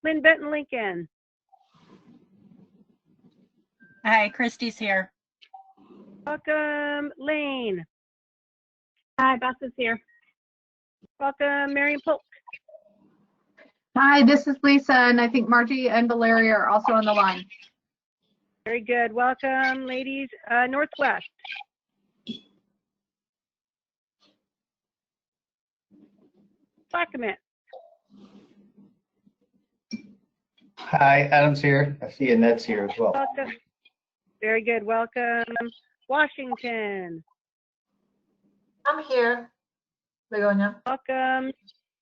Lynn Benton Lincoln. Hi, Christy's here. Welcome, Lane. Hi, Beth is here. Welcome, Marion Polk. Hi, this is Lisa, and I think Margie and Valeria are also on the line. Very good. Welcome, ladies. Northwest. Clackamas. Hi, Adam's here. I see Annette's here as well. Welcome. Very good. Welcome, Washington. I'm here. Begonia.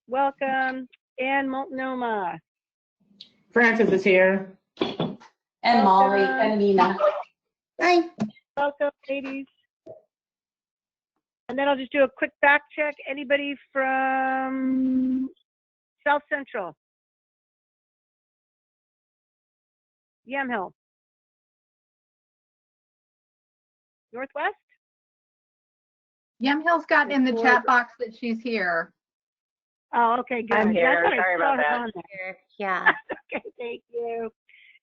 Welcome, and Multnomah. Francis is here. And Molly and Nina. Hi. Welcome, ladies. And then I'll just do a quick back check. Anybody from South Central? Yamhill. Northwest? Yamhill's got in the chat box that she's here. Oh, okay, good. I'm here. That's what I Sorry about saw her that. on there. Yeah. Okay, thank you.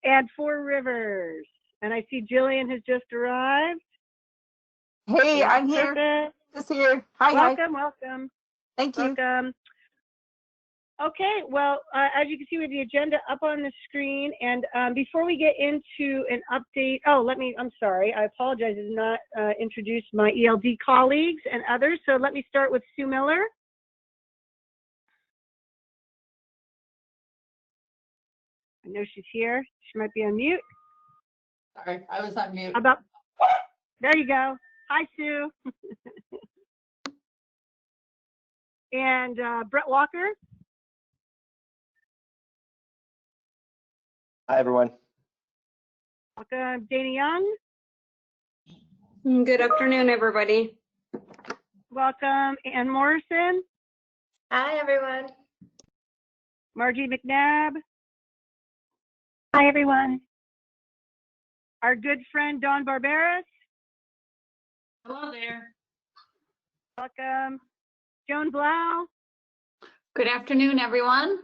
And Four Rivers. And I see Jillian has just arrived. Hey, I'm here. Perfect. Just here. Hi, Welcome, welcome. Thank you. Welcome. Okay, well, as you can see, we have the agenda up on the screen. And before we get into an update, I'm sorry, I apologize, I did not introduce my ELD colleagues and others. So let me start with Sue Miller. I know she's here. She might be on mute. Sorry, I was on mute. There you go. Hi, Sue. And Brett Walker. Hi, everyone. Welcome, Dana Young. Good afternoon, everybody. Welcome, Ann Morrison. Hi, everyone. Margie McNabb. Hi, everyone. Our good friend, Dawn Barberis. Hello there. Welcome. Joan Blau. Good afternoon, everyone.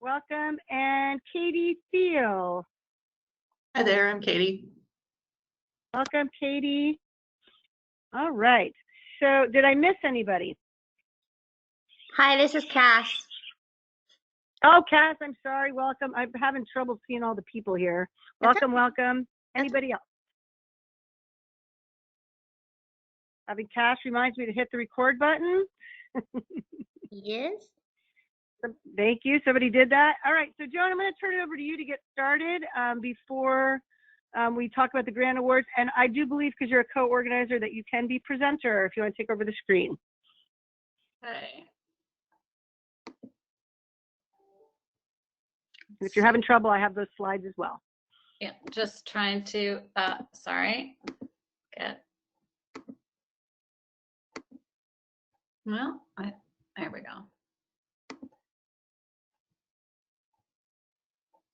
Welcome. And Katie Thiel. Hi there, I'm Katie. Welcome, Katie. All right. So did I miss anybody? Hi, this is Cass. Oh, Cass, I'm sorry. Welcome. I'm having trouble seeing all the people here. Welcome, welcome. Anybody else? Having Cass reminds me to hit the record button. Yes. Thank you. Somebody did that. All right. So, Joan, I'm going to turn it over to you to get started before we talk about the grant awards. And I do believe, because you're a co-organizer, that you can be presenter if you want to take over the screen. Okay. If you're having trouble, I have those slides as well. Yeah, just trying to, sorry. Well, there we go.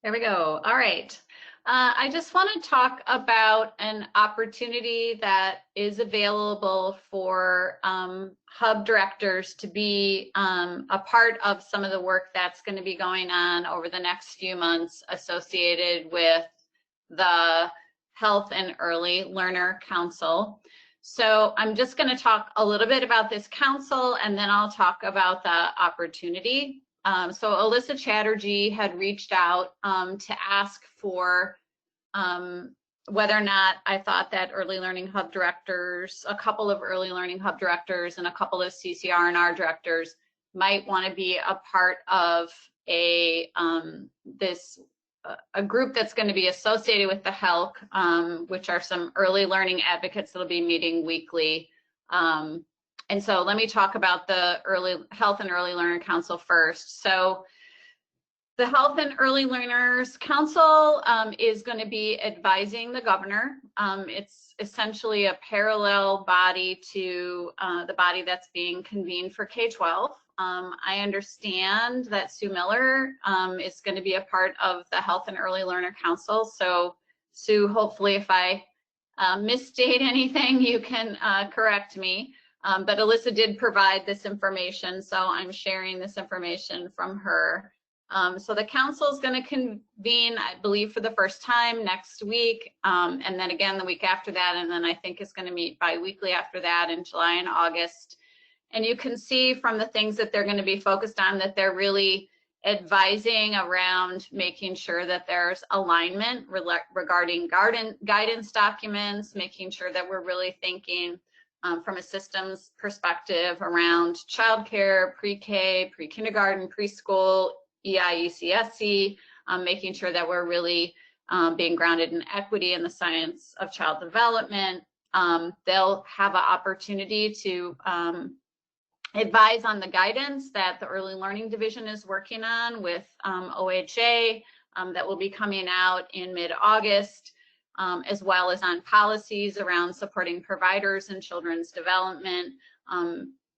There we go. All right. I just want to talk about an opportunity that is available for hub directors to be a part of some of the work that's going to be going on over the next few months associated with the Health and Early Learner Council. So I'm just going to talk a little bit about this council, and then I'll talk about the opportunity. So Alyssa Chatterjee had reached out to ask for whether or not I thought that early learning hub directors, a couple of early learning hub directors and a couple of CCR&R directors might want to be a part of a group that's going to be associated with the HELC, which are some early learning advocates that'll be meeting weekly. And so let me talk about the Health and Early Learner Council first. So the Health and Early Learners Council is going to be advising the governor. It's essentially a parallel body to the body that's being convened for K-12. I understand that Sue Miller is going to be a part of the Health and Early Learner Council. So Sue, hopefully if I misstate anything, you can correct me. But Alyssa did provide this information, so I'm sharing this information from her. So the council is going to convene, I believe, for the first time next week, and then again the week after that, and then I think it's going to meet bi-weekly after that in July and August. And you can see from the things that they're going to be focused on that they're really advising around making sure that there's alignment regarding guidance documents, making sure that we're really thinking from a systems perspective around childcare, pre-K, pre-kindergarten, preschool, EIECSC, making sure that we're really being grounded in equity and the science of child development. They'll have an opportunity to advise on the guidance that the Early Learning Division is working on with OHA that will be coming out in mid-August, as well as on policies around supporting providers in children's development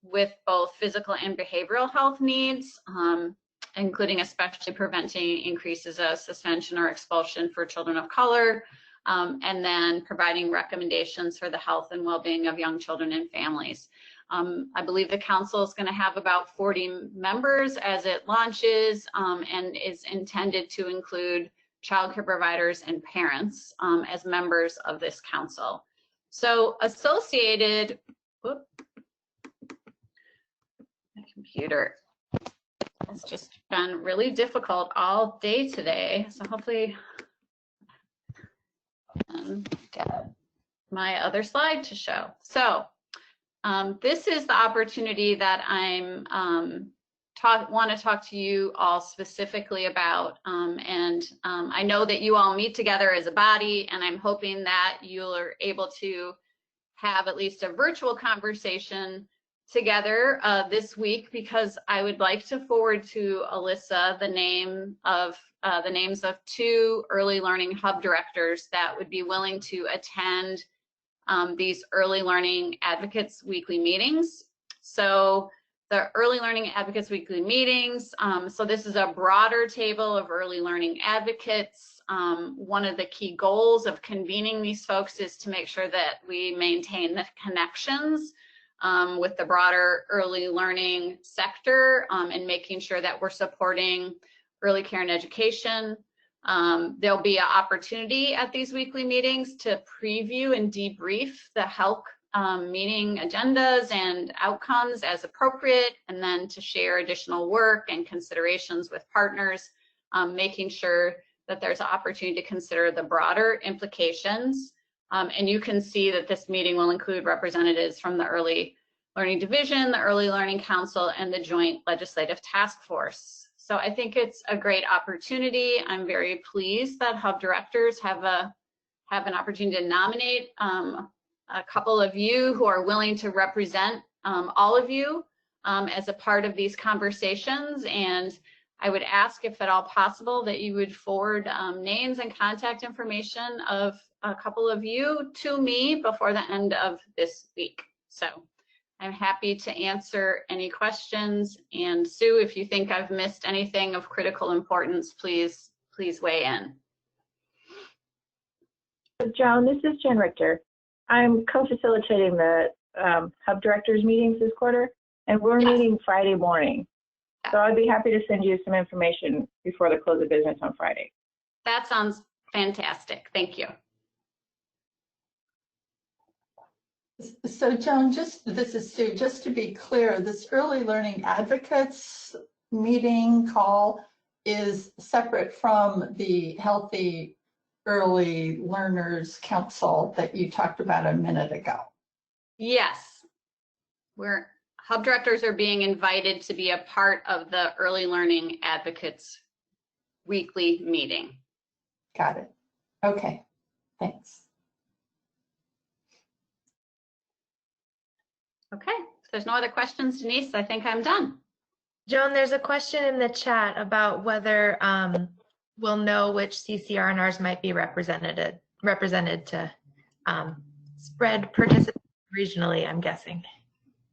with both physical and behavioral health needs, including especially preventing increases of suspension or expulsion for children of color, and then providing recommendations for the health and well-being of young children and families. I believe the council is going to have about 40 members as it launches and is intended to include childcare providers and parents as members of this council. So associated, whoop, my computer has just been really difficult all day today. So hopefully I can get my other slide to show. So this is the opportunity that I'm want to talk to you all specifically about, and I know that you all meet together as a body, and I'm hoping that you're able to have at least a virtual conversation together this week, because I would like to forward to Alyssa the names of 2 early learning hub directors that would be willing to attend these early learning advocates weekly meetings. So the early learning advocates weekly meetings, so this is a broader table of early learning advocates. One of the key goals of convening these folks is to make sure that we maintain the connections with the broader early learning sector and making sure that we're supporting early care and education. There'll be an opportunity at these weekly meetings to preview and debrief the HELC meeting agendas and outcomes as appropriate, and then to share additional work and considerations with partners, making sure that there's an opportunity to consider the broader implications. And you can see that this meeting will include representatives from the Early Learning Division, the Early Learning Council, and the Joint Legislative Task Force. So I think it's a great opportunity. I'm very pleased that hub directors have an opportunity to nominate a couple of you who are willing to represent all of you as a part of these conversations. And I would ask, if at all possible, that you would forward names and contact information of a couple of you to me before the end of this week. So I'm happy to answer any questions. And Sue, if you think I've missed anything of critical importance, please weigh in. Joan, this is Jen Richter. I'm co-facilitating the hub directors meetings this quarter, and we're meeting Friday morning. So I'd be happy to send you some information before the close of business on Friday. That sounds fantastic. Thank you. So Joan, this is Sue, just to be clear, this early learning advocates meeting call is separate from the Healthy Early Learners Council that you talked about a minute ago. Yes, hub directors are being invited to be a part of the Early Learning Advocates weekly meeting. Got it. Okay, thanks. Okay, if there's no other questions, Denise, I think I'm done. Joan, there's a question in the chat about whether we'll know which CCR&Rs might be represented to spread participants regionally, I'm guessing.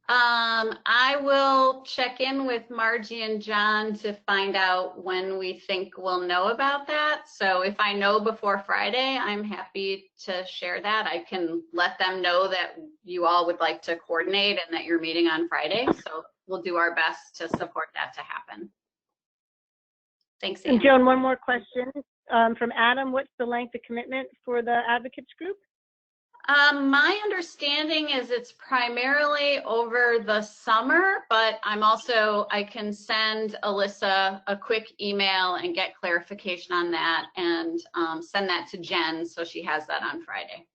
I will check in with Margie and John to find out when we think we'll know about that. So if I know before Friday, I'm happy to share that. I can let them know that you all would like to coordinate and that you're meeting on Friday. So we'll do our best to support that to happen. Thanks, And Anne. Joan, one more question from Adam. What's the length of commitment for the advocates group? My understanding is it's primarily over the summer, but I can send Alyssa a quick email and get clarification on that and send that to Jen so she has that on Friday.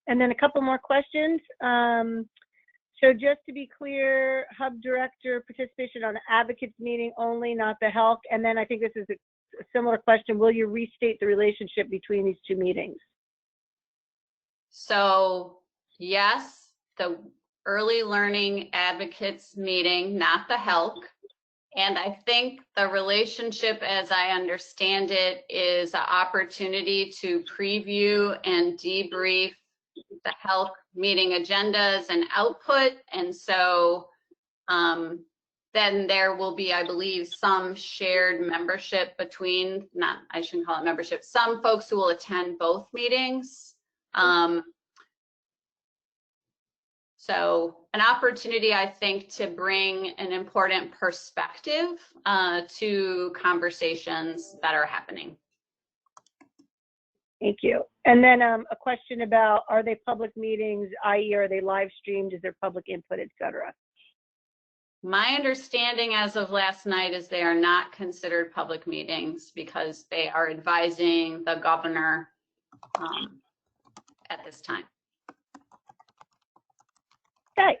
And then a couple more questions. So just to be clear, Hub Director participation on the advocates meeting only, not the health. And then I think this is a similar question. Will you restate the relationship between these two meetings? So yes, the early learning advocates meeting, not the HELC. And I think the relationship, as I understand it, is an opportunity to preview and debrief the HELC meeting agendas and output. And so then there will be, I believe, some shared membership between, I shouldn't call it membership, some folks who will attend both meetings. So an opportunity, I think, to bring an important perspective to conversations that are happening. Thank you. And then a question about, are they public meetings, i.e. are they live streamed, is there public input, et cetera? My understanding as of last night is they are not considered public meetings because they are advising the governor at this time. Okay.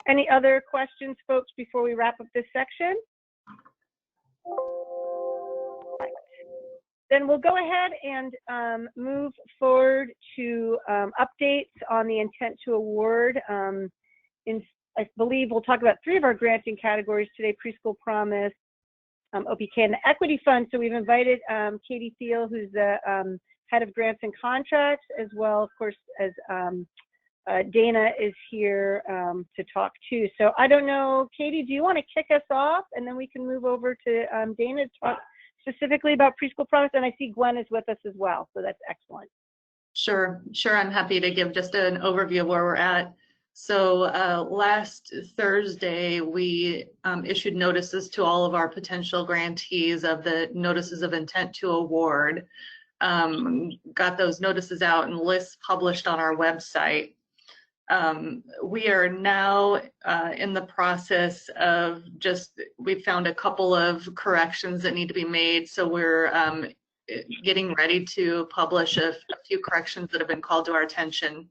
Any other questions, folks, before we wrap up this section? Then we'll go ahead and move forward to updates on the intent to award. I believe we'll talk about 3 of our granting categories today: Preschool Promise, OPK, and the Equity Fund. So we've invited Katie Thiel, who's the head of grants and contracts, as well, of course, as Dana is here to talk too. So I don't know, Katie, do you want to kick us off, and then we can move over to Dana to talk specifically about Preschool Promise? And I see Gwen is with us as well, so that's excellent. Sure. I'm happy to give just an overview of where we're at. So last Thursday, we issued notices to all of our potential grantees of the notices of intent to award. Got those notices out and lists published on our website. We are now in the process of we found a couple of corrections that need to be made. So we're getting ready to publish a few corrections that have been called to our attention.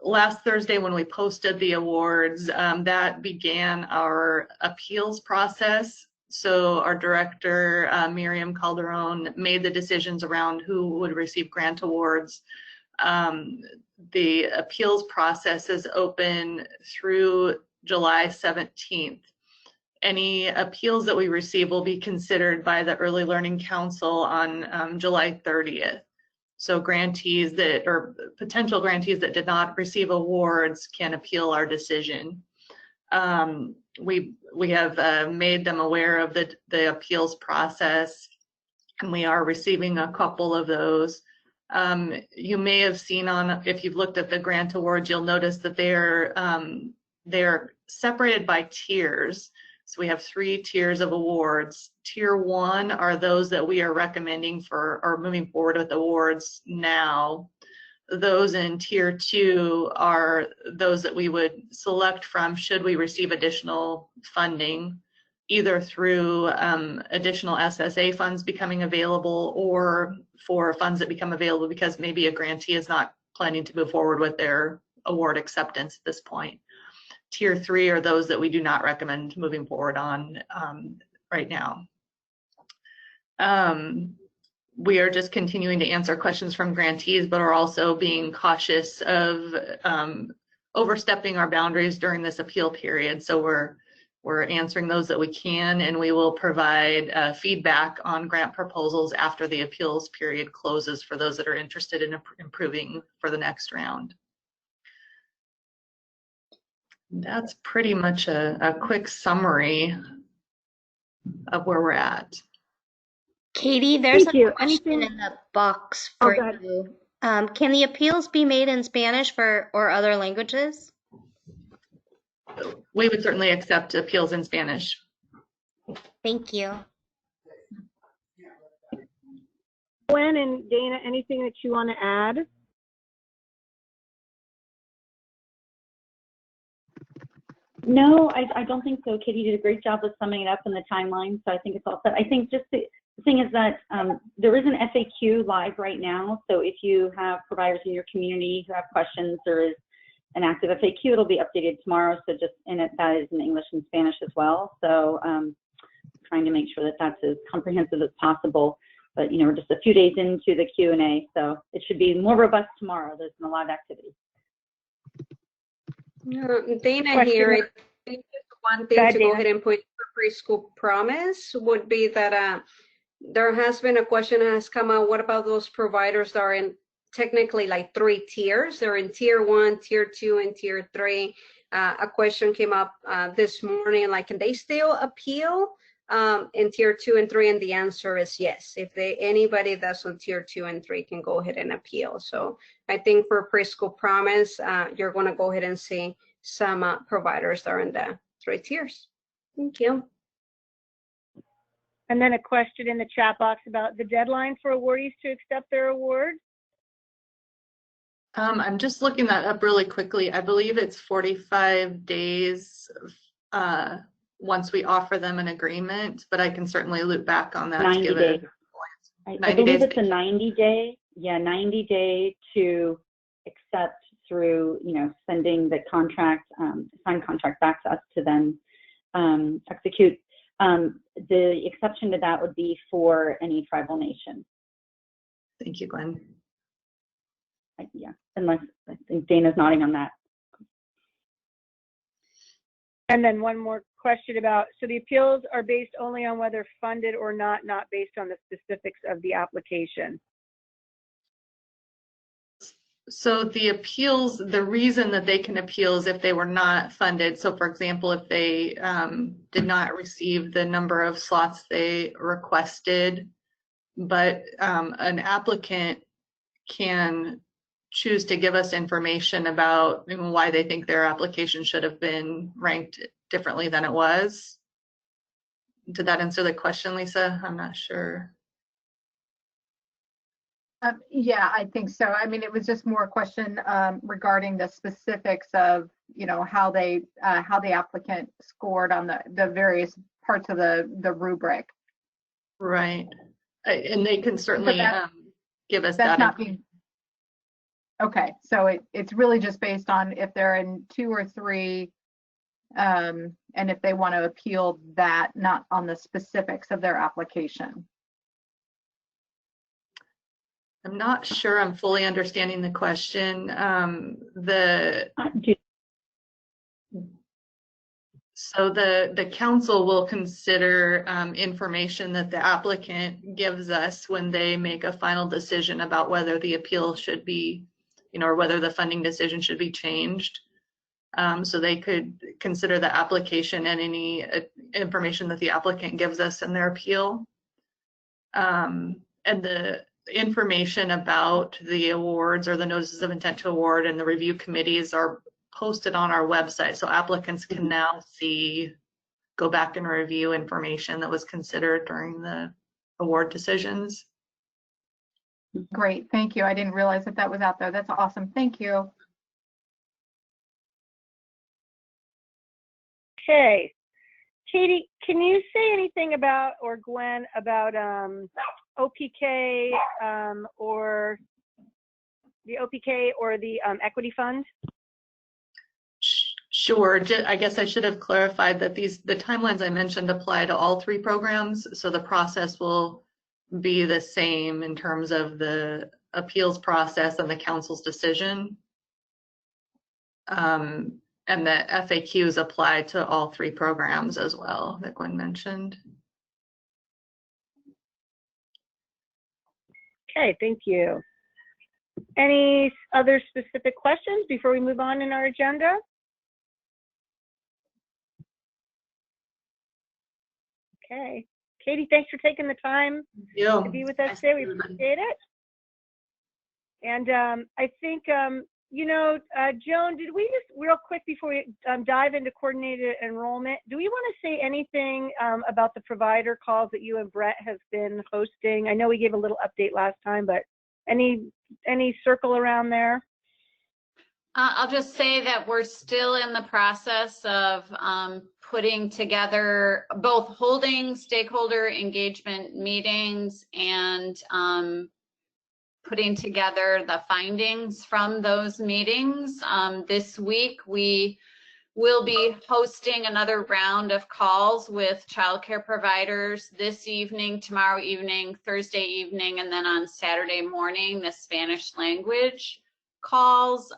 Last Thursday, when we posted the awards, that began our appeals process. So our director, Miriam Calderon, made the decisions around who would receive grant awards. The appeals process is open through July 17th. Any appeals that we receive will be considered by the Early Learning Council on July 30th. So grantees or potential grantees that did not receive awards can appeal our decision. We have made them aware of the appeals process, and we are receiving a couple of those. You may have seen if you've looked at the grant awards, you'll notice that they're separated by tiers. So we have 3 tiers of awards. Tier 1 are those that we are recommending for or moving forward with awards now. Those in Tier 2 are those that we would select from should we receive additional funding, either through additional SSA funds becoming available or for funds that become available because maybe a grantee is not planning to move forward with their award acceptance at this point. Tier 3 are those that we do not recommend moving forward on right now. We are just continuing to answer questions from grantees, but are also being cautious of overstepping our boundaries during this appeal period. So we're answering those that we can, and we will provide feedback on grant proposals after the appeals period closes for those that are interested in improving for the next round. That's pretty much a quick summary of where we're at. Katie, there's Thank you. a question in the box for you. Can the appeals be made in Spanish or other languages? We would certainly accept appeals in Spanish. Thank you. Gwen and Dana, anything that you want to add? No, I don't think so. Katie did a great job of summing it up in the timeline, so I think it's all set. I think just the thing is that there is an FAQ live right now, so if you have providers in your community who have questions, there is an active FAQ. It'll be updated tomorrow, so just in it, that is in English and Spanish as well. So trying to make sure that that's as comprehensive as possible. But, you know, we're just a few days into the Q&A, so it should be more robust tomorrow. There's been a lot of activity. Dana here. I think one thing to go ahead and put for Preschool Promise would be that there has been a question that has come out. What about those providers that are in technically like 3 tiers? They're in tier 1, tier 2, and tier 3. A question came up this morning, like, can they still appeal in tier 2 and 3? And the answer is yes. If anybody that's on tier 2 and 3 can go ahead and appeal. So I think for Preschool Promise, you're going to go ahead and see some providers that are in the 3 tiers. Thank you. And then a question in the chat box about the deadline for awardees to accept their award. I'm just looking that up really quickly. I believe it's 45 days once we offer them an agreement, but I can certainly loop back on that. 90 days. I believe it's a 90-day, 90-day to accept through, you know, sending the contract, signed contract back to us to then execute. The exception to that would be for any tribal nation. Thank you, Gwen. Yeah, unless I think Dana's nodding on that. And then one more question about, so the appeals are based only on whether funded or not based on the specifics of the application. So the appeals, the reason that they can appeal is if they were not funded. So for example, if they did not receive the number of slots they requested, but an applicant can choose to give us information about why they think their application should have been ranked differently than it was. Did that answer the question, Lisa? I'm not sure. Yeah, I think so. I mean, it was just more a question regarding the specifics of, you know, how the applicant scored on the various parts of the rubric. Right, and they can certainly give us that's that. Not being, okay, so it's really just based on if they're in 2 or 3, and if they want to appeal that, not on the specifics of their application. I'm not sure I'm fully understanding the question. So the council will consider information that the applicant gives us when they make a final decision about whether the appeal should be, you know, or whether the funding decision should be changed. So they could consider the application and any information that the applicant gives us in their appeal. And the information about the awards or the notices of intent to award and the review committees are posted on our website, so applicants can now go back and review information that was considered during the award decisions. Great, thank you. I didn't realize that was out there. That's awesome. Thank you. Okay, Katie, can you say anything about, or Gwen, about OPK or the OPK or the equity fund? Sure. I guess I should have clarified that the timelines I mentioned apply to all 3 programs, so the process will be the same in terms of the appeals process and the council's decision. And the FAQs apply to all 3 programs as well that Gwen mentioned. Okay, thank you. Any other specific questions before we move on in our agenda? Okay. Katie, thanks for taking the time to be with us today. We appreciate it. And I think, you know, Joan, did we just real quick before before we dive into coordinated enrollment, do we want to say anything about the provider calls that you and Brett have been hosting? I know we gave a little update last time, but any circle around there? I'll just say that we're still in the process of putting together, both holding stakeholder engagement meetings and putting together the findings from those meetings. This week, we will be hosting another round of calls with childcare providers this evening, tomorrow evening, Thursday evening, and then on Saturday morning, the Spanish language calls.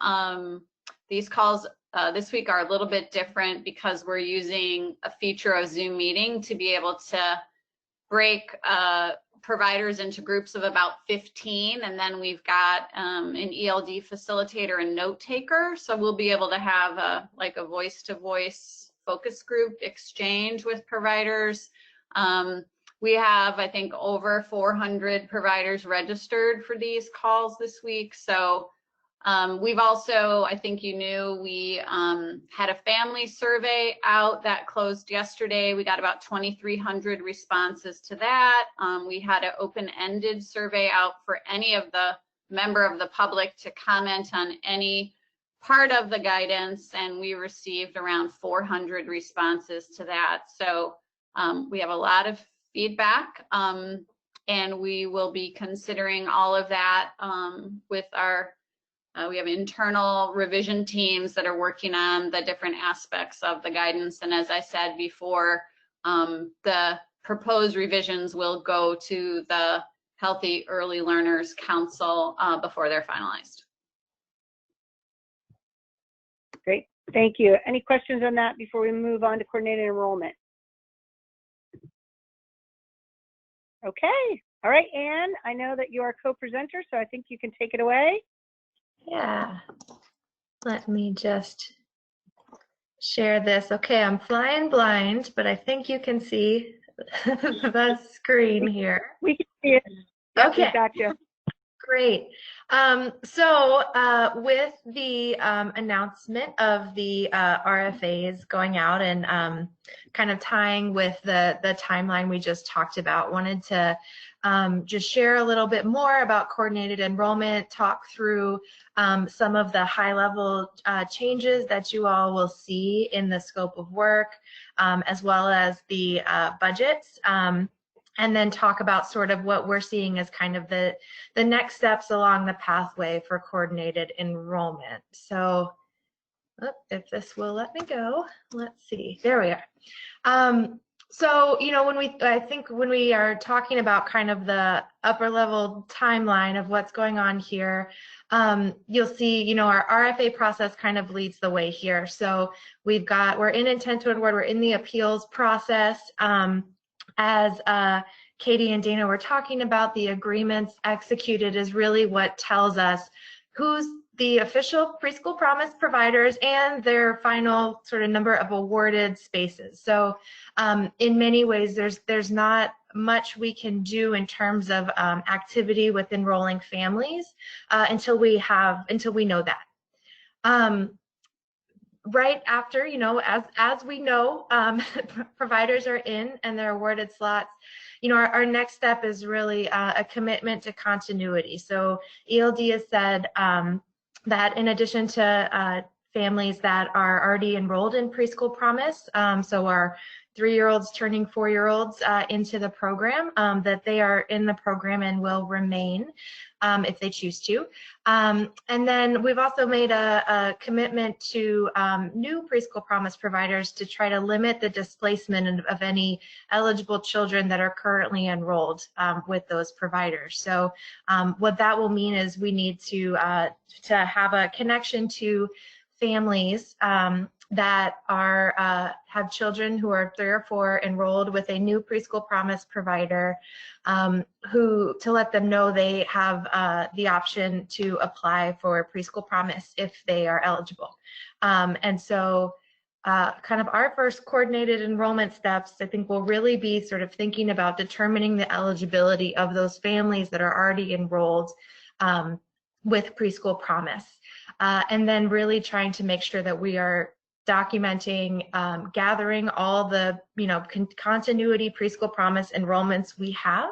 These calls this week are a little bit different because we're using a feature of Zoom meeting to be able to break providers into groups of about 15, and then we've got an ELD facilitator and note taker. So we'll be able to have a voice-to-voice focus group exchange with providers. We have, I think, over 400 providers registered for these calls this week. So we've also, I think you knew, we had a family survey out that closed yesterday. We got about 2,300 responses to that. We had an open-ended survey out for any of the member of the public to comment on any part of the guidance, and we received around 400 responses to that. So we have a lot of feedback, and we will be considering all of that with our we have internal revision teams that are working on the different aspects of the guidance. And as I said before, the proposed revisions will go to the Healthy Early Learners Council before they're finalized. Great, thank you. Any questions on that before we move on to coordinated enrollment? Okay, all right, Anne, I know that you are co-presenter, so I think you can take it away. Yeah, let me just share this. Okay, I'm flying blind, but I think you can see the screen here. We can see it. Yep, okay, gotcha. Great. So with the announcement of the RFAs going out and kind of tying with the timeline we just talked about, wanted to just share a little bit more about coordinated enrollment, talk through some of the high-level changes that you all will see in the scope of work, as well as the budgets. And then talk about sort of what we're seeing as kind of the next steps along the pathway for coordinated enrollment. So if this will let me go, let's see, there we are. So, you know, I think when we are talking about kind of the upper level timeline of what's going on here, you'll see, you know, our RFA process kind of leads the way here. So we're in intent to award, we're in the appeals process. As Katie and Dana were talking about, the agreements executed is really what tells us who's the official Preschool Promise providers and their final sort of number of awarded spaces. So in many ways, there's not much we can do in terms of activity with enrolling families until we know that. Right after, you know, as we know, providers are in and they're awarded slots, you know, our next step is really a commitment to continuity. So ELD has said that in addition to families that are already enrolled in Preschool Promise, so our 3-year-olds turning 4-year-olds into the program, that they are in the program and will remain if they choose to. And then we've also made a commitment to new Preschool Promise providers to try to limit the displacement of any eligible children that are currently enrolled with those providers. So what that will mean is we need to have a connection to families that are have children who are 3 or 4 enrolled with a new Preschool Promise provider, to let them know they have the option to apply for Preschool Promise if they are eligible. And so kind of our first coordinated enrollment steps, I think, will really be sort of thinking about determining the eligibility of those families that are already enrolled with Preschool Promise. And then really trying to make sure that we are documenting, gathering all the, continuity preschool promise enrollments we have.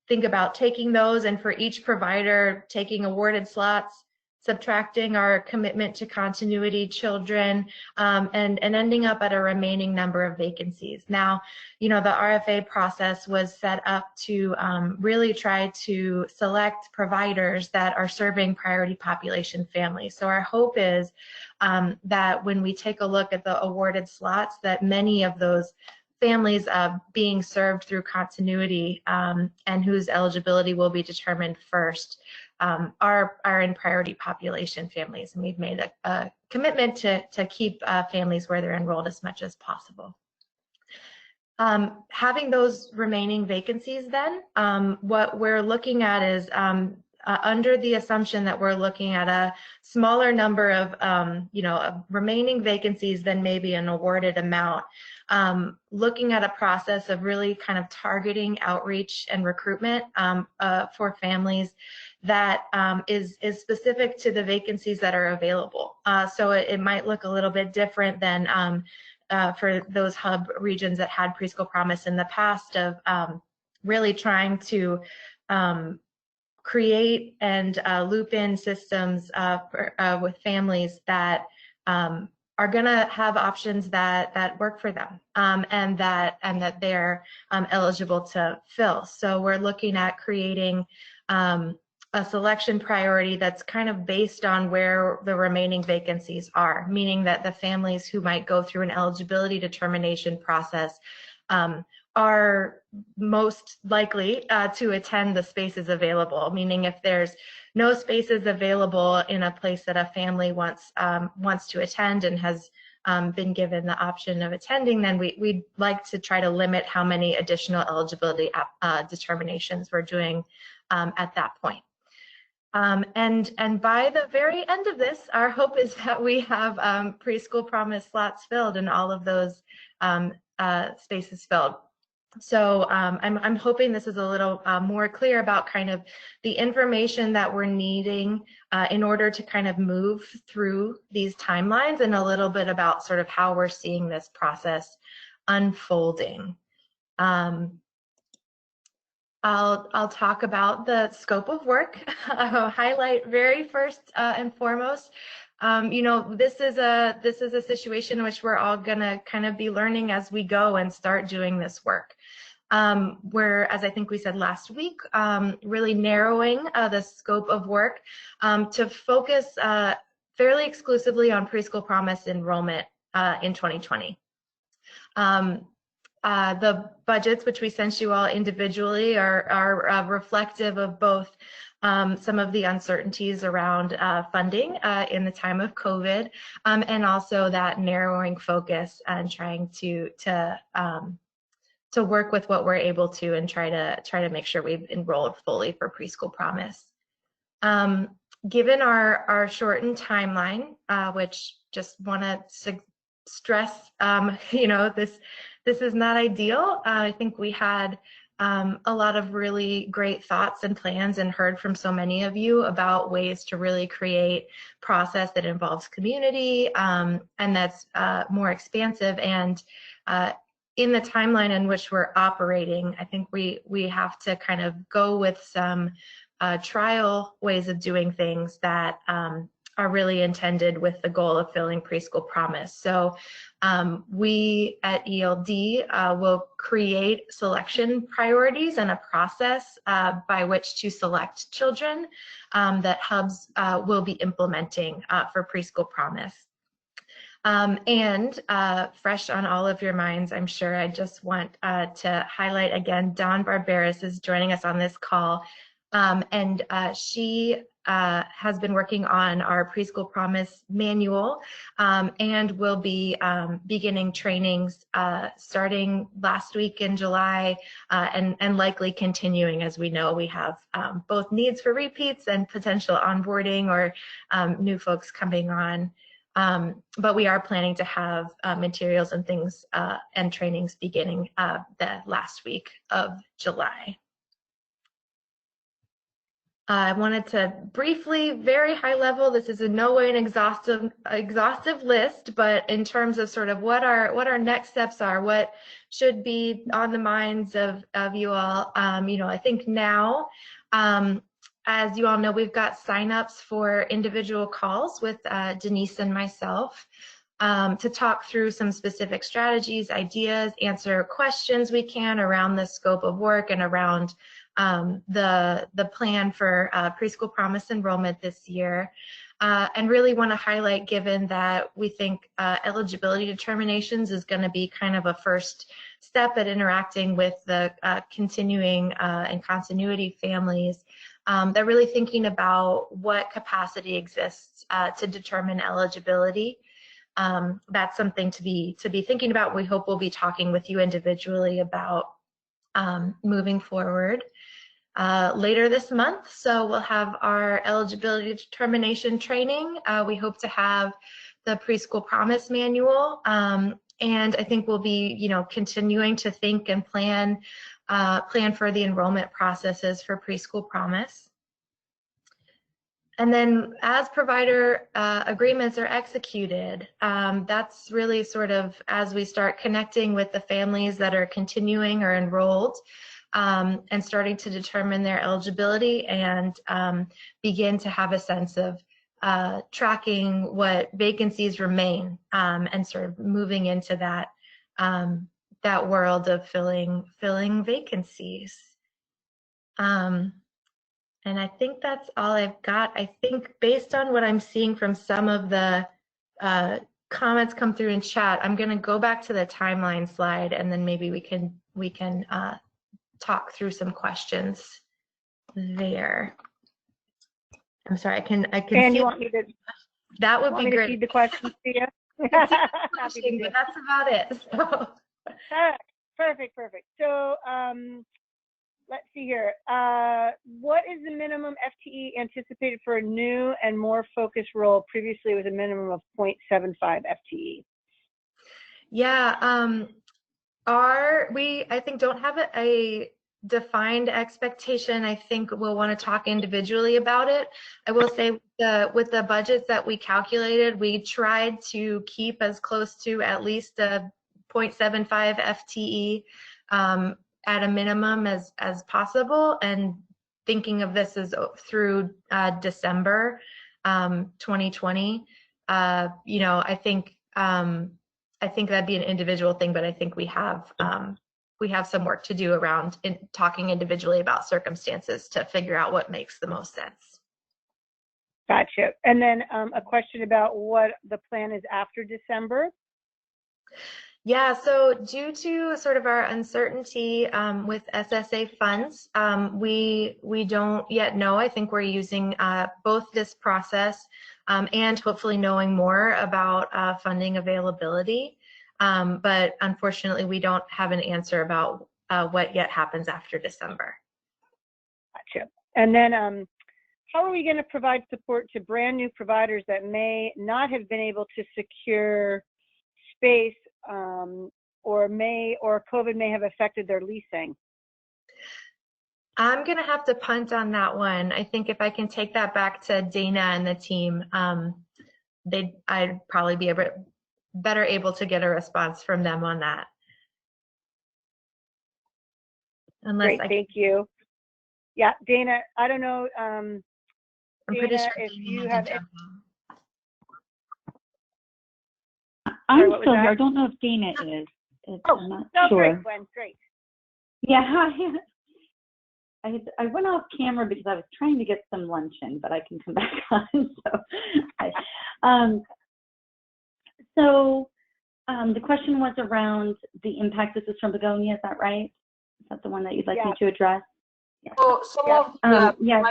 Think about taking those and for each provider, taking awarded slots, subtracting our commitment to continuity children, and ending up at a remaining number of vacancies. Now, the RFA process was set up to really try to select providers that are serving priority population families. So our hope is that when we take a look at the awarded slots, that many of those families being served through continuity and whose eligibility will be determined first are in priority population families, and we've made a commitment to keep families where they're enrolled as much as possible. Having those remaining vacancies then, what we're looking at is under the assumption that we're looking at a smaller number of of remaining vacancies than maybe an awarded amount, looking at a process of really kind of targeting outreach and recruitment for families that is specific to the vacancies that are available. So it might look a little bit different than for those hub regions that had Preschool Promise in the past of really trying to create and loop in systems with families that are going to have options that work for them and that they're eligible to fill. So we're looking at creating a selection priority that's kind of based on where the remaining vacancies are, meaning that the families who might go through an eligibility determination process are most likely to attend the spaces available, meaning if there's no spaces available in a place that a family wants to attend and has been given the option of attending, then we'd like to try to limit how many additional eligibility determinations we're doing at that point. And by the very end of this, our hope is that we have Preschool Promise slots filled and all of those spaces filled. So I'm hoping this is a little more clear about kind of the information that we're needing in order to kind of move through these timelines, and a little bit about sort of how we're seeing this process unfolding. I'll talk about the scope of work. I'll highlight very first and foremost, this is a situation in which we're all gonna kind of be learning as we go and start doing this work. We're, as I think we said last week, really narrowing the scope of work to focus fairly exclusively on Preschool Promise enrollment in 2020. The budgets, which we sent you all individually, are reflective of both some of the uncertainties around funding in the time of COVID, and also that narrowing focus and trying to work with what we're able to and try to make sure we've enrolled fully for Preschool Promise. Given our shortened timeline, which just want to stress, this is not ideal. I think we had a lot of really great thoughts and plans and heard from so many of you about ways to really create process that involves community and that's more expansive. And in the timeline in which we're operating, I think we have to kind of go with some trial ways of doing things that are really intended with the goal of filling Preschool Promise. So we at ELD will create selection priorities and a process by which to select children that hubs will be implementing for Preschool Promise. And fresh on all of your minds, I'm sure, I just want to highlight again, Dawn Barberis is joining us on this call. And she has been working on our Preschool Promise manual and will be beginning trainings starting last week in July and likely continuing, as we know we have both needs for repeats and potential onboarding or new folks coming on. But we are planning to have materials and things and trainings beginning the last week of July. I wanted to briefly, very high level, this is in no way an exhaustive list, but in terms of sort of what our next steps are, what should be on the minds of you all. I think now, as you all know, we've got signups for individual calls with Denise and myself to talk through some specific strategies, ideas, answer questions we can around the scope of work and around the plan for Preschool Promise enrollment this year. And really want to highlight, given that we think eligibility determinations is going to be kind of a first step at interacting with the continuing and continuity families, they're really thinking about what capacity exists to determine eligibility. That's something to be thinking about. We hope we'll be talking with you individually about moving forward later this month. So we'll have our eligibility determination training. We hope to have the Preschool Promise manual, and I think we'll be, continuing to think and plan for the enrollment processes for Preschool Promise. And then as provider agreements are executed, that's really sort of as we start connecting with the families that are continuing or enrolled and starting to determine their eligibility and begin to have a sense of tracking what vacancies remain and sort of moving into that that world of filling vacancies. And I think that's all I've got. I think based on what I'm seeing from some of the comments come through in chat, I'm going to go back to the timeline slide, and then maybe we can talk through some questions there. I'm sorry, I can. And see you want me to? That would be great. To feed the questions to you. But that's about it. So. Perfect. So. Let's see here. What is the minimum FTE anticipated for a new and more focused role? Previously, it was a minimum of 0.75 FTE. Yeah, we I think don't have a defined expectation. I think we'll want to talk individually about it. I will say with the budgets that we calculated, we tried to keep as close to at least a 0.75 FTE. At a minimum as possible, and thinking of this as through December 2020. I think that'd be an individual thing, but I think we have some work to do around talking individually about circumstances to figure out what makes the most sense. Gotcha. And then a question about what the plan is after December. Yeah, so due to sort of our uncertainty with SSA funds, we don't yet know. I think we're using both this process and hopefully knowing more about funding availability. But unfortunately, we don't have an answer about what yet happens after December. Gotcha. And then how are we going to provide support to brand new providers that may not have been able to secure space or COVID may have affected their leasing? I'm going to have to punt on that one. I think if I can take that back to Dana and the team, I'd probably be better able to get a response from them on that. Great, thank you. Yeah, Dana, I don't know, I'm Dana, pretty sure if Dana you had have. I'm still here. I don't know if Dana is. I'm not sure. Great, Gwen, great. Yeah, I went off camera because I was trying to get some luncheon, but I can come back on. So the question was around the impact. This is from Begonia, is that right? Is that the one that you'd like me to address? Yeah.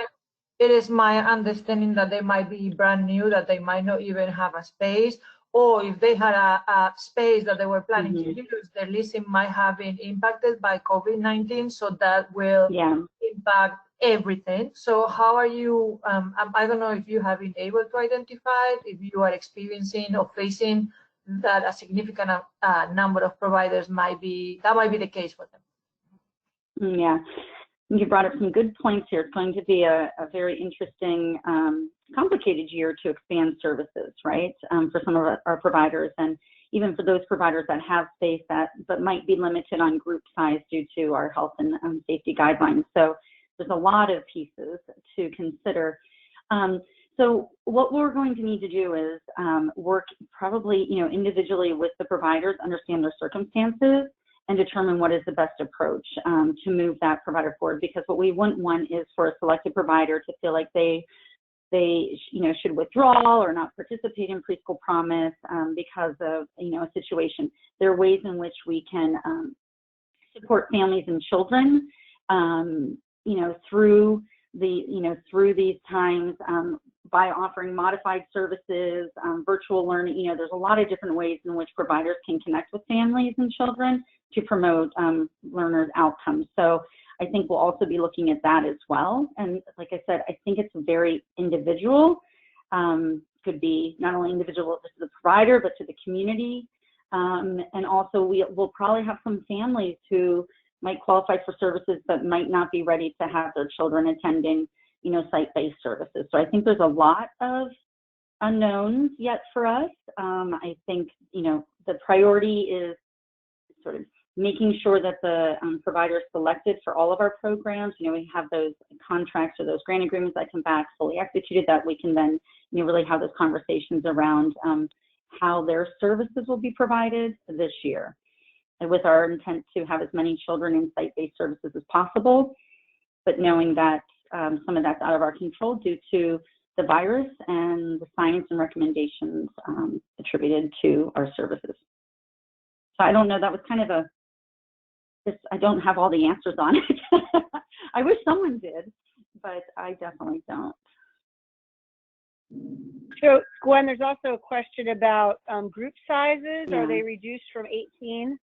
It is my understanding that they might be brand new, that they might not even have a space, or if they had a space that they were planning to use, their leasing might have been impacted by COVID-19, so that will impact everything. So how are you, I don't know if you have been able to identify if you are experiencing or facing that a significant number of providers that might be the case for them. Yeah. You brought up some good points here. It's going to be a very interesting, complicated year to expand services, right, for some of our providers, and even for those providers that have space but might be limited on group size due to our health and safety guidelines. So there's a lot of pieces to consider. So what we're going to need to do is work probably, individually with the providers, understand their circumstances, and determine what is the best approach to move that provider forward. Because what we wouldn't want is for a selected provider to feel like they should withdraw or not participate in Preschool Promise because of, a situation. There are ways in which we can support families and children, through these times by offering modified services, virtual learning. There's a lot of different ways in which providers can connect with families and children to promote learners' outcomes. So I think we'll also be looking at that as well. And like I said, I think it's very individual. Could be not only individual to the provider, but to the community. And also we'll probably have some families who might qualify for services but might not be ready to have their children attending, site-based services. So I think there's a lot of unknowns yet for us. I think, the priority is sort of making sure that the provider is selected for all of our programs. We have those contracts or those grant agreements that come back fully executed, that we can then, really have those conversations around how their services will be provided this year, and with our intent to have as many children in site-based services as possible, but knowing that some of that's out of our control due to the virus and the science and recommendations attributed to our services. So I don't know, that was kind of I don't have all the answers on it. I wish someone did, but I definitely don't. So Gwen, there's also a question about group sizes. Yeah. Are they reduced from 18?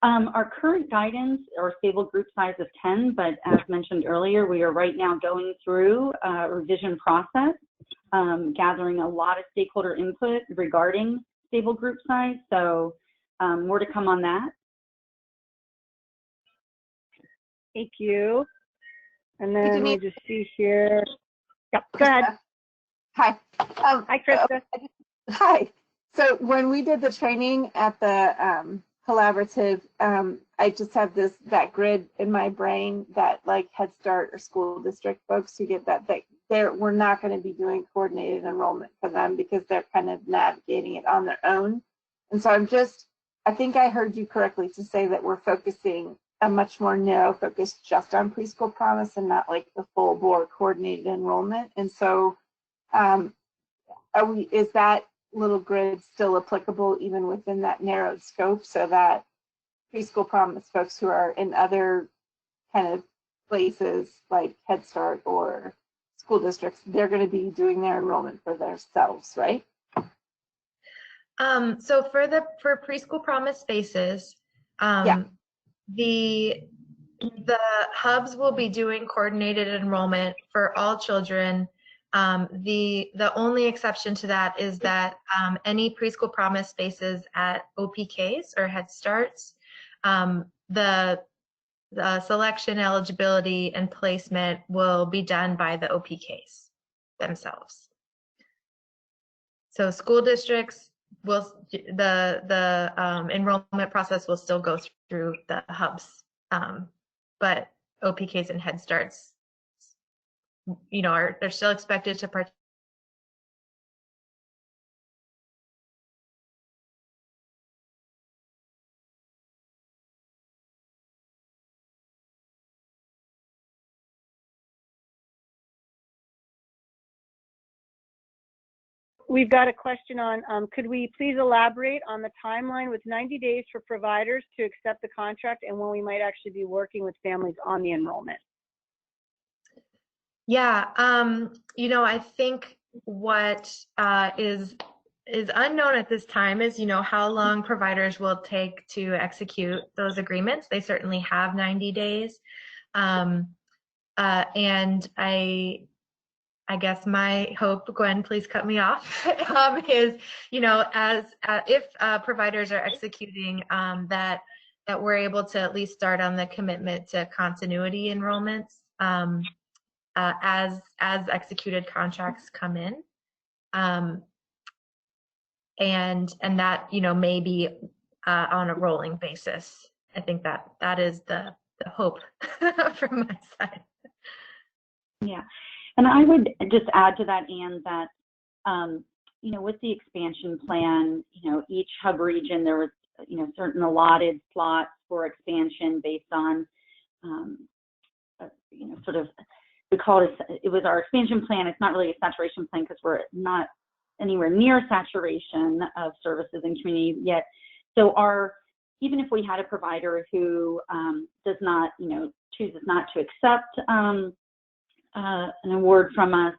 Our current guidance or stable group size of 10, but as mentioned earlier, we are right now going through a revision process, gathering a lot of stakeholder input regarding stable group size. So more to come on that. Thank you. And then let me just see here. Yep, go ahead. Hi. Hi, Krista. Hi. So when we did the training at the collaborative, I just have that grid in my brain that like Head Start or school district folks who get that we're not going to be doing coordinated enrollment for them because they're kind of navigating it on their own. And so I think I heard you correctly to say that we're focusing a much more narrow focus just on Preschool Promise and not like the full board coordinated enrollment. And so is that little grid still applicable even within that narrowed scope, so that Preschool Promise folks who are in other kind of places like Head Start or school districts, they're going to be doing their enrollment for themselves, right? So for Preschool Promise spaces, the hubs will be doing coordinated enrollment for all children. The only exception to that is that any Preschool Promise spaces at OPKs or Head Starts, the selection, eligibility, and placement will be done by the OPKs themselves. So school districts will, the enrollment process will still go through the hubs, but OPKs and Head Starts, they're still expected to participate. We've got a question on, could we please elaborate on the timeline with 90 days for providers to accept the contract and when we might actually be working with families on the enrollment? Yeah, I think what is unknown at this time is, how long providers will take to execute those agreements. They certainly have 90 days. And I guess my hope, Gwen, please cut me off, is, if providers are executing that that we're able to at least start on the commitment to continuity enrollments as executed contracts come in, and that may be on a rolling basis. I think that is the hope from my side. Yeah, and I would just add to that, Anne, that with the expansion plan, each hub region, there was certain allotted slots for expansion based on sort of, we call it was our expansion plan. It's not really a saturation plan because we're not anywhere near saturation of services and community yet. So even if we had a provider who does not, chooses not to accept an award from us,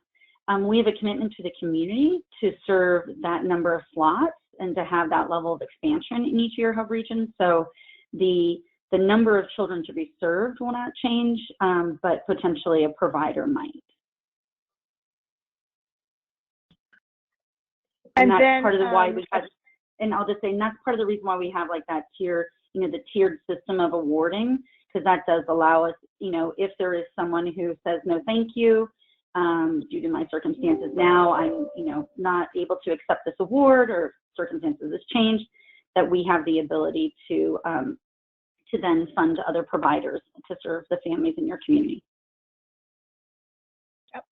we have a commitment to the community to serve that number of slots and to have that level of expansion in each of your hub regions. So the number of children to be served will not change, but potentially a provider might. And that's part of the why we have, and I'll just say, and that's part of the reason why we have like that tier, the tiered system of awarding, because that does allow us, if there is someone who says no thank you, due to my circumstances now, I'm not able to accept this award, or circumstances has changed, that we have the ability to then fund other providers to serve the families in your community. Yep.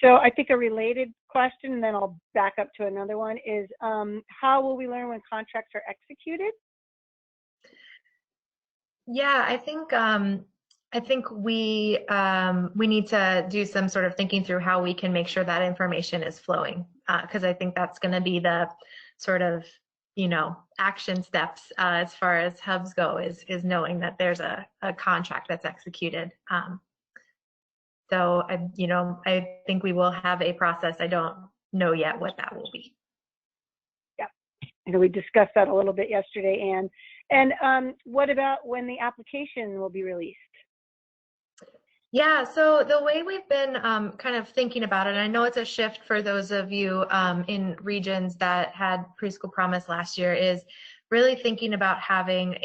So I think a related question, and then I'll back up to another one, is how will we learn when contracts are executed? Yeah, I think we need to do some sort of thinking through how we can make sure that information is flowing, because I think that's going to be the sort of action steps as far as hubs go, is knowing that there's a contract that's executed. So I think we will have a process. I don't know yet what that will be. Yeah, and we discussed that a little bit yesterday, Anne. And what about when the application will be released? Yeah, so the way we've been kind of thinking about it, and I know it's a shift for those of you in regions that had Preschool Promise last year, is really thinking about having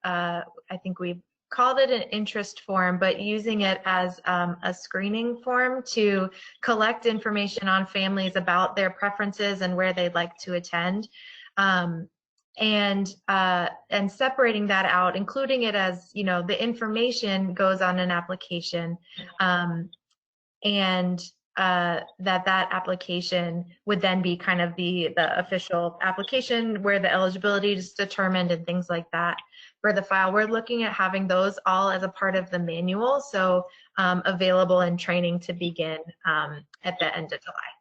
I think we've called it an interest form, but using it as a screening form to collect information on families about their preferences and where they'd like to attend. And separating that out, including it as, the information goes on an application, and that application would then be kind of the official application where the eligibility is determined and things like that. For the file, we're looking at having those all as a part of the manual, so available in training to begin at the end of July.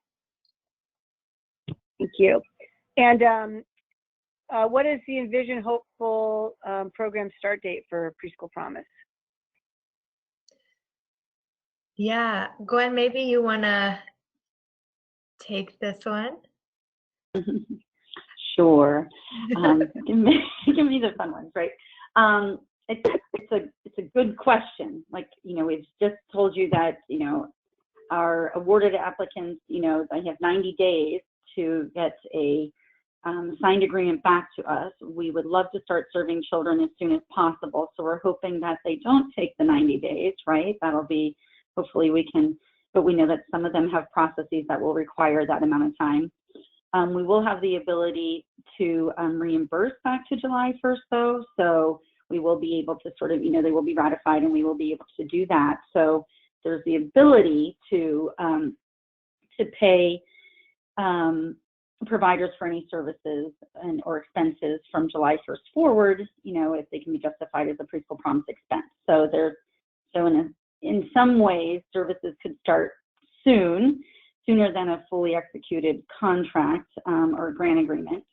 Thank you. And what is the Envision Hopeful program start date for Preschool Promise? Yeah, Gwen, maybe you want to take this one? Sure. Give me the fun ones, right? It's a good question. Like, we've just told you that, our awarded applicants, they have 90 days to get a signed agreement back to us. We would love to start serving children as soon as possible. So we're hoping that they don't take the 90 days, right? That'll be, hopefully we can, but we know that some of them have processes that will require that amount of time. We will have the ability to reimburse back to July 1st though. So we will be able to sort of, they will be ratified and we will be able to do that. So there's the ability to pay providers for any services or expenses from July 1st forward, if they can be justified as a Preschool Promise expense. So in some ways, services could start sooner than a fully executed contract or grant agreement.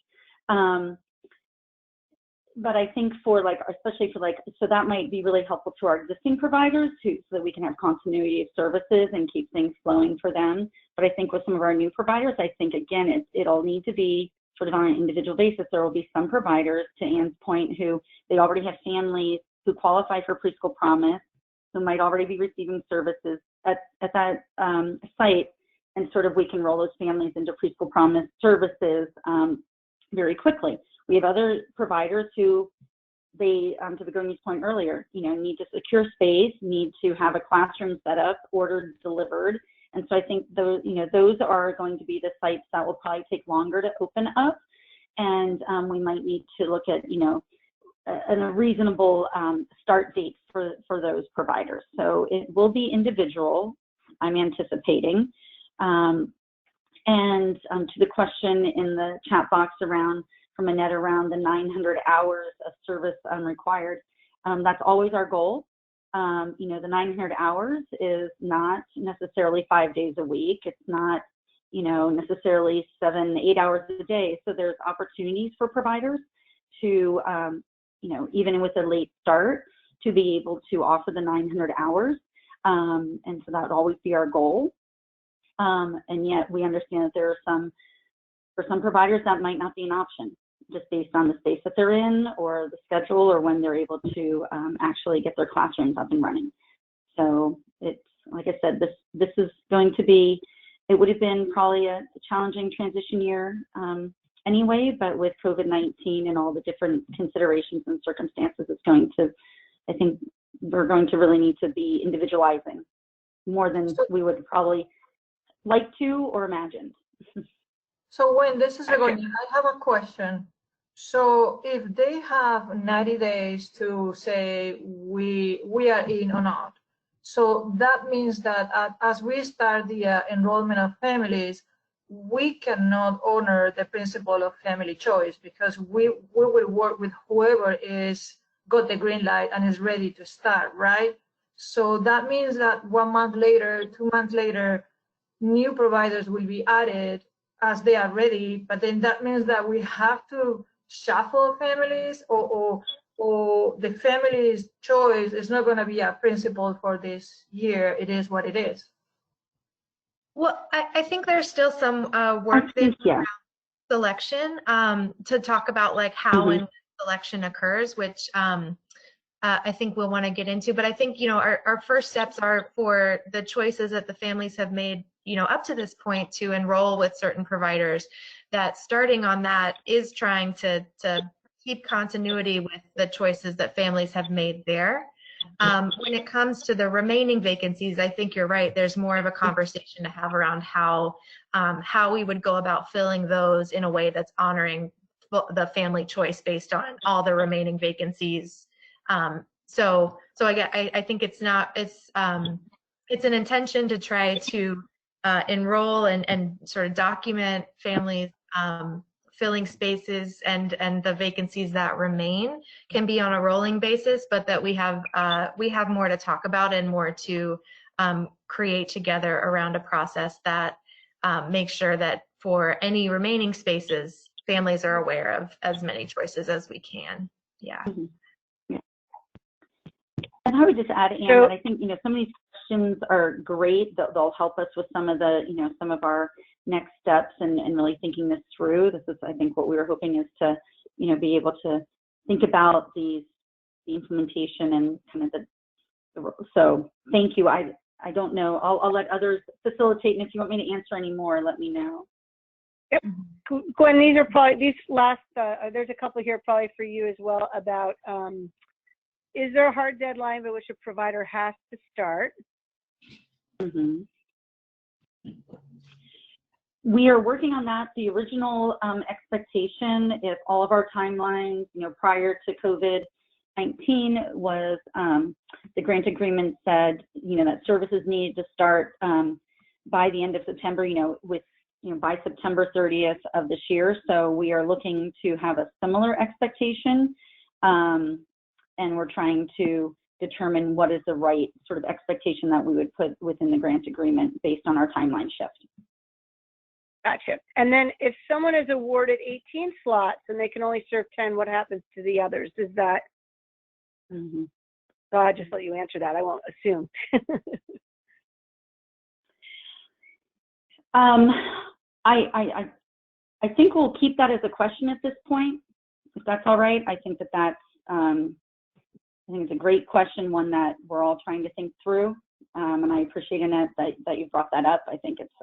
But I think especially so that might be really helpful to our existing providers so that we can have continuity of services and keep things flowing for them. But I think with some of our new providers, I think again, it'll need to be sort of on an individual basis. There will be some providers, to Anne's point, who they already have families who qualify for Preschool Promise, who might already be receiving services at that site, and sort of we can roll those families into Preschool Promise services very quickly. We have other providers who they, to Begonia's point earlier, need to secure space, need to have a classroom set up, ordered, delivered. And so I think those, those are going to be the sites that will probably take longer to open up. And we might need to look at, a reasonable start date for those providers. So it will be individual, I'm anticipating. And to the question in the chat box from Annette around the 900 hours of service required, that's always our goal. The 900 hours is not necessarily 5 days a week. It's not, necessarily 7-8 hours a day. So there's opportunities for providers to, even with a late start, to be able to offer the 900 hours. And so that would always be our goal. And yet we understand that there are for some providers that might not be an option, just based on the space that they're in or the schedule or when they're able to actually get their classrooms up and running. So it's, like I said, this is going to be, it would have been probably a challenging transition year anyway, but with COVID-19 and all the different considerations and circumstances, I think we're going to really need to be individualizing more than we would probably like to or imagined. So when this is going, I have a question. So if they have 90 days to say we are in or not, so that means that as we start the enrollment of families, we cannot honor the principle of family choice because we will work with whoever got the green light and is ready to start, right? So that means that 1 month later, 2 months later, new providers will be added as they are ready, but then that means that we have to shuffle families or the family's choice is not going to be a principle for this year. It is what it is. Well, I think there's still some work there around selection to talk about like how and when selection occurs, which I think we'll want to get into. But I think, our first steps are for the choices that the families have made, up to this point to enroll with certain providers, that starting on that is trying to keep continuity with the choices that families have made there. When it comes to the remaining vacancies, I think you're right. There's more of a conversation to have around how we would go about filling those in a way that's honoring the family choice based on all the remaining vacancies. So I think it's an intention to try to enroll and sort of document families filling spaces and the vacancies that remain can be on a rolling basis, but that we have more to talk about and more to create together around a process that makes sure that for any remaining spaces, families are aware of as many choices as we can. Yeah. Yeah. And I would just add, Anne, that I think, some of these questions are great. They'll help us with some of the, some of our next steps and really thinking this through. This is, I think, what we were hoping is to, be able to think about the implementation and kind of so thank you. I don't know. I'll let others facilitate, and if you want me to answer any more, let me know. Yep. Gwen, these last, there's a couple here probably for you as well about, is there a hard deadline by which a provider has to start? We are working on that. The original expectation, if all of our timelines, prior to COVID-19 was the grant agreement said, that services needed to start by the end of September, by September 30th of this year. So we are looking to have a similar expectation, and we're trying to determine what is the right sort of expectation that we would put within the grant agreement based on our timeline shift. Gotcha. And then if someone is awarded 18 slots and they can only serve 10, what happens to the others? Is that, so I'll just let you answer that. I won't assume. I think we'll keep that as a question at this point, if that's all right. I think that's, I think it's a great question, one that we're all trying to think through. And I appreciate, Annette, that you brought that up. I think it's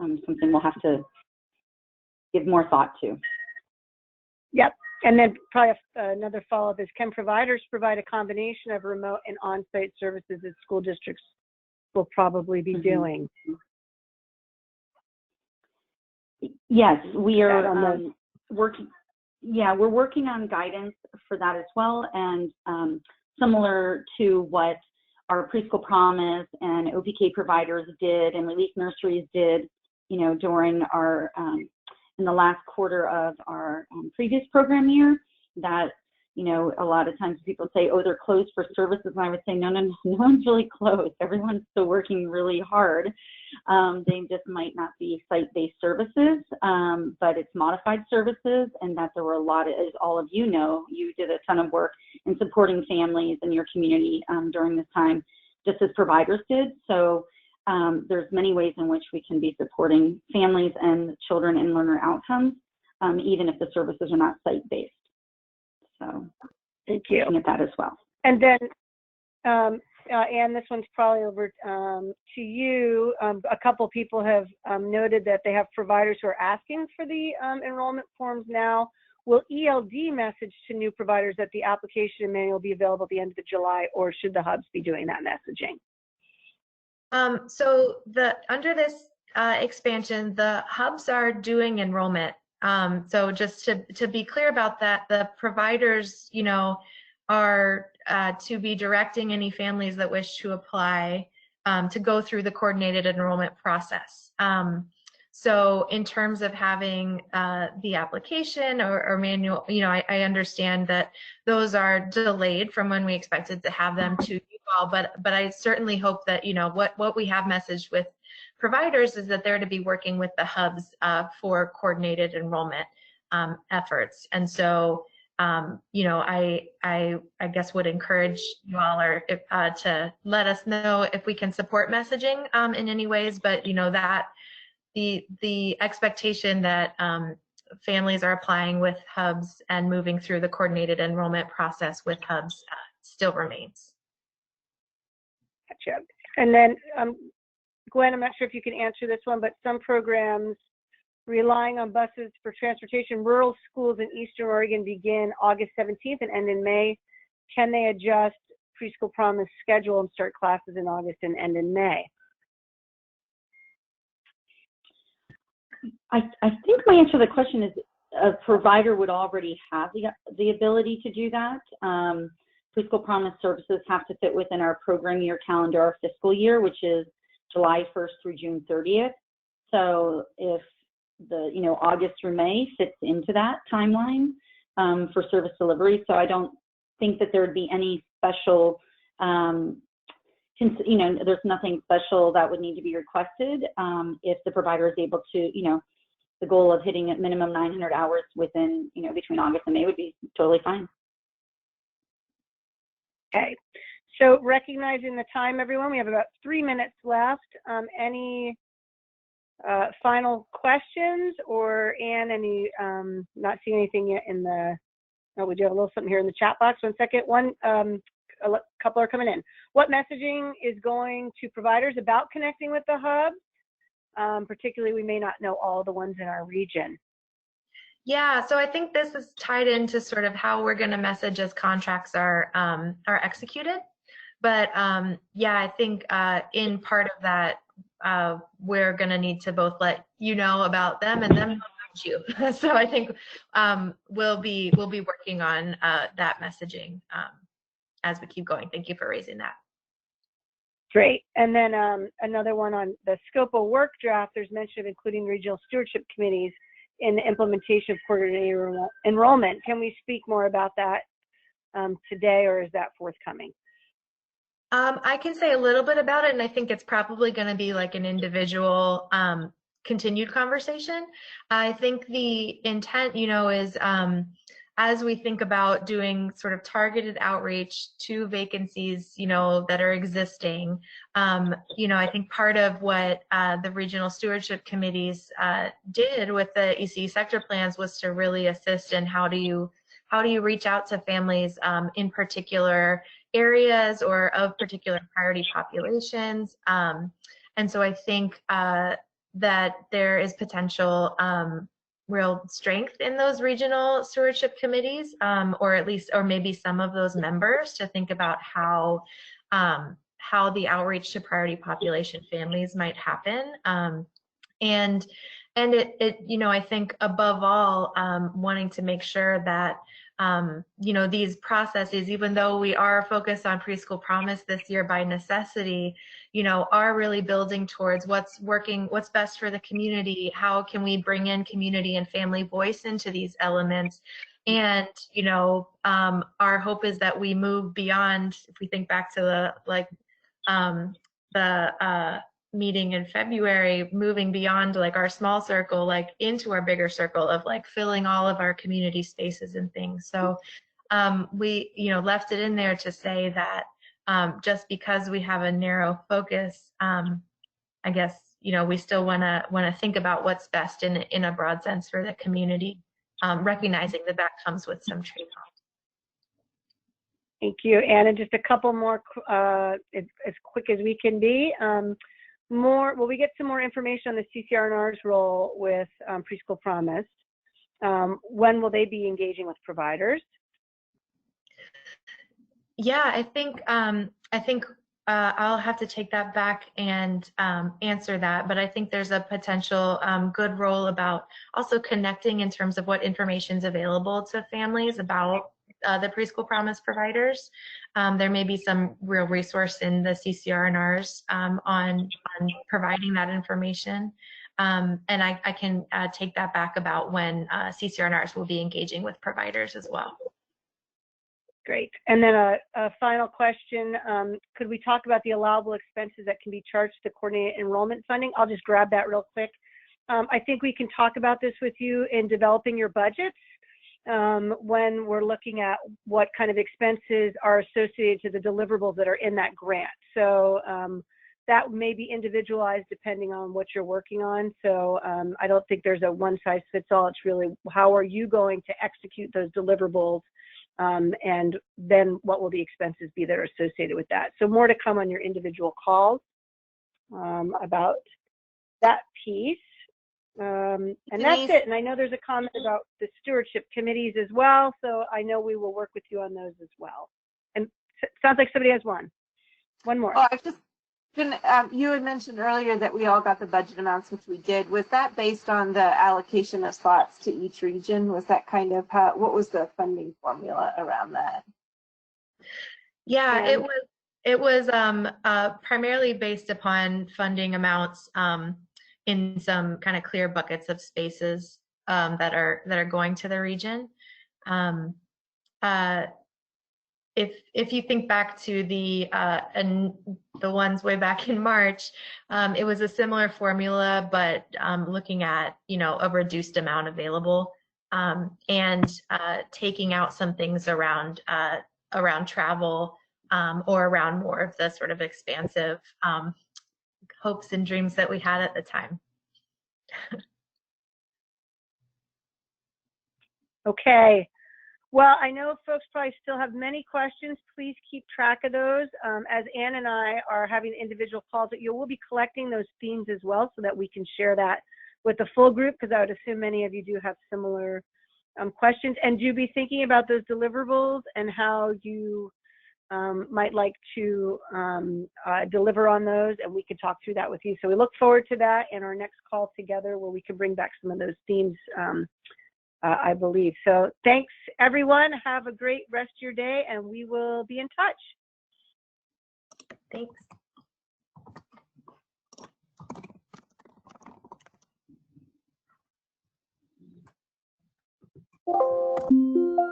something we'll have to give more thought to. Yep. And then probably another follow-up is, can providers provide a combination of remote and on-site services that school districts will probably be doing? Yes, we are working. Yeah, we're working on guidance for that as well, and similar to what our Preschool Promise and OPK providers did and relief nurseries did, you know, during our in the last quarter of our previous program year. That, you know, a lot of times people say, oh, they're closed for services, and I would say, no, no, no, no one's really closed. Everyone's still working really hard. They just might not be site-based services, but it's modified services, and that there were a lot of, as all of you know, you did a ton of work in supporting families in your community during this time, just as providers did. So there's many ways in which we can be supporting families and children and learner outcomes, even if the services are not site-based. So thank you. Looking at that as well. And then, Anne, this one's probably over to you. A couple people have noted that they have providers who are asking for the enrollment forms now. Will ELD message to new providers that the application and manual be available at the end of July, or should the hubs be doing that messaging? So under this expansion, the hubs are doing enrollment. So just to be clear about that, the providers, you know, are to be directing any families that wish to apply to go through the coordinated enrollment process. So in terms of having the application or manual, you know, I understand that those are delayed from when we expected to have them to you all, but I certainly hope that, you know, what we have messaged with providers is that they're to be working with the hubs for coordinated enrollment efforts. And so, you know, I guess would encourage you all to let us know if we can support messaging in any ways, but you know that the expectation that families are applying with hubs and moving through the coordinated enrollment process with hubs still remains. Gotcha. And then, Gwen, I'm not sure if you can answer this one, but some programs relying on buses for transportation, rural schools in Eastern Oregon begin August 17th and end in May. Can they adjust Preschool Promise schedule and start classes in August and end in May? I think my answer to the question is a provider would already have the ability to do that. Preschool Promise services have to fit within our program year calendar, our fiscal year, which is July 1st through June 30th. So if the, you know, August through May fits into that timeline for service delivery. So I don't think that there would be any special, you know, there's nothing special that would need to be requested if the provider is able to, you know, the goal of hitting at minimum 900 hours within, you know, between August and May would be totally fine. Okay, so recognizing the time, everyone, we have about 3 minutes left. Any final questions, or Anne, any, not seeing anything yet in the, oh, we do have a little something here in the chat box. 1 second, a couple are coming in. What messaging is going to providers about connecting with the hubs? Particularly, we may not know all the ones in our region. Yeah, so I think this is tied into sort of how we're going to message as contracts are executed. But yeah, I think in part of that, we're going to need to both let you know about them and them know about you. So I think we'll be working on that messaging as we keep going. Thank you for raising that. Great. And then another one on the scope of work draft, there's mention of including regional stewardship committees in the implementation of coordinated enrollment. Can we speak more about that today, or is that forthcoming? I can say a little bit about it, and I think it's probably going to be like an individual continued conversation. I think the intent, you know, is as we think about doing sort of targeted outreach to vacancies, you know, that are existing, you know, I think part of what the regional stewardship committees did with the ECE sector plans was to really assist in how do you reach out to families in particular areas or of particular priority populations. And so I think that there is potential real strength in those regional stewardship committees, or at least, or maybe some of those members, to think about how the outreach to priority population families might happen. And it, you know, I think above all, wanting to make sure that, you know, these processes, even though we are focused on Preschool Promise this year by necessity, you know, are really building towards what's working, what's best for the community. How can we bring in community and family voice into these elements? And, you know, our hope is that we move beyond, if we think back to the meeting in February, moving beyond like our small circle, like into our bigger circle of like filling all of our community spaces and things. So we, you know, left it in there to say that just because we have a narrow focus, I guess, you know, we still want to think about what's best in a broad sense for the community, recognizing that that comes with some trade-offs. Thank you, Anna. Just a couple more, as quick as we can be. Will we get some more information on the CCR&R's role with Preschool Promise? When will they be engaging with providers? Yeah, I think I'll have to take that back and answer that, but I think there's a potential good role about also connecting in terms of what information is available to families about the Preschool Promise providers. There may be some real resource in the CCR&Rs on providing that information. And I can take that back about when CCR&Rs will be engaging with providers as well. Great. And then a final question, could we talk about the allowable expenses that can be charged to coordinate enrollment funding? I'll just grab that real quick. I think we can talk about this with you in developing your budgets when we're looking at what kind of expenses are associated to the deliverables that are in that grant. So that may be individualized depending on what you're working on. So I don't think there's a one size fits all. It's really how are you going to execute those deliverables, and then what will the expenses be that are associated with that. So more to come on your individual calls about that piece. And that's it. And I know there's a comment about the stewardship committees as well. So I know we will work with you on those as well. And it sounds like somebody has one more. Oh, I just you had mentioned earlier that we all got the budget amounts, which we did. Was that based on the allocation of slots to each region? Was that kind of what was the funding formula around that? Yeah, it was primarily based upon funding amounts in some kind of clear buckets of spaces that are going to the region. If you think back to the ones way back in March, it was a similar formula, but looking at, you know, a reduced amount available, and taking out some things around travel, or around more of the sort of expansive hopes and dreams that we had at the time. Okay. Well, I know folks probably still have many questions. Please keep track of those. As Ann and I are having individual calls, we'll be collecting those themes as well so that we can share that with the full group, because I would assume many of you do have similar questions. And do be thinking about those deliverables and how you might like to deliver on those, and we could talk through that with you. So we look forward to that in our next call together where we can bring back some of those themes, I believe. So thanks, everyone. Have a great rest of your day, and we will be in touch. Thanks.